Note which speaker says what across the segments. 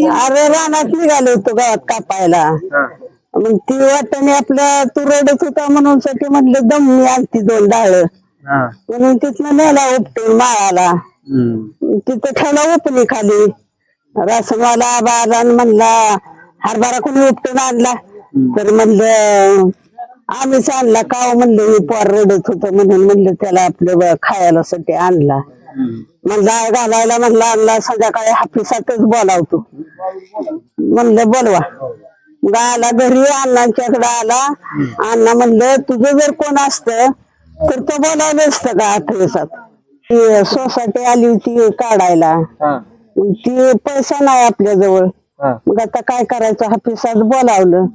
Speaker 1: अरे रानात निघालो होतो गावात कापायला. मग ती वाटणी आपल्या तू रडत होता म्हणून साठी म्हणलं दमनी आणती 2 डाळ म्हणून तिथनं नेला उपटून माळाला. तिथं ठेवला उपणी खाली. रसमाला आला म्हणला हरभरा कोणी उपटून आणला तर म्हणलं आम्हीच आणला का म्हणलं मी पोर रडत होत म्हणून म्हणलं त्याला आपलं खायला साठी आणला. म्हणला घालायला म्हणला आणला संध्याकाळी हापिसातच बोलावतो म्हणलं बोलवा. मग आला घरी अण्णांच्याकडे आला. अण्णा म्हणलं तुझं जर कोण असत तर तो बोलावलं असतं का हापिसात. सोसायटी आली होती काढायला. ती पैसा नाही आपल्याजवळ. मग आता काय करायचं हापिसात बोलावलं.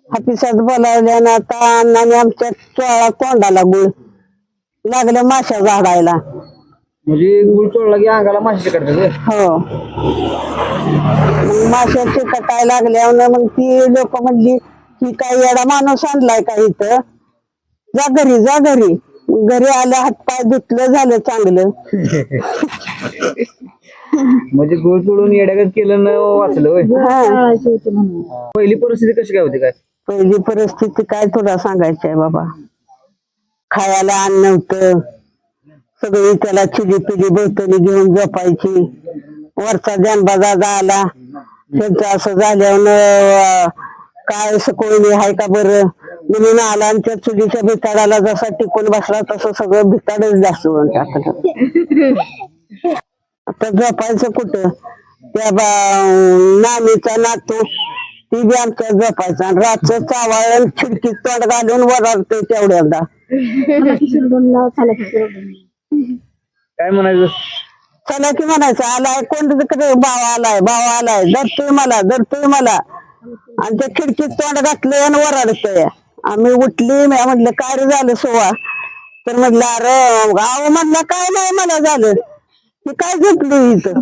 Speaker 1: हापिसात बोलावल्यानं आता अण्णाने आमच्या चोळा तोंडाला गुळ लागलं माश्या झाडायला.
Speaker 2: म्हणजे गुळ चोळला की अंगाला माशी करतात.
Speaker 1: हो मग माश्या चिकटायला लागल्यावर मग ती लोक म्हणली ही काय येडा माणूस आणलाय का इथं जा घरी जा घरी. घरी आलं हातपाय धुतलं झालं चांगलं.
Speaker 2: म्हणजे गुळ चोळून येड्यागत केलं न वाचलं होय. पहिली परिस्थिती कशी काय होती काय?
Speaker 1: पहिली परिस्थिती काय तुला सांगायची आहे बाबा. खायला अन्न नव्हतं. सगळी त्याला चिली पिली बोतली घेऊन झोपायची. वरचा जानबाजा आला त्यांचं असं झाल्यावर काय कोणी आहे का बरं म्हणून आला आणि त्या चुलीच्या भिताडाला जसा टिकून बसला तसं सगळं भिताडच दाखवून टाकलं. आता झोपायचं कुठं. त्या नानीचा नातू ती बी आमच्या झोपायचा आणि रातचं चावाळ खिडकीत तोंड घालून वरारतोय तेवढ्यादा.
Speaker 2: काय म्हणायचं
Speaker 1: चला की म्हणायचं आलाय कोण तिकडे भाव आलाय धरतोय मला आणि त्या खिडकीत तोंड घातलंय आणि वराडतोय. आम्ही उठली मी म्हणलं काय रे झालं सोवा तर म्हटलं अरे गाव म्हणलं काय नाही मला झालं मी काय झोपली इथं.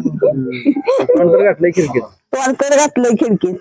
Speaker 2: घातलंय खिडकीत
Speaker 1: तोंड तर घातलंय खिडकीत.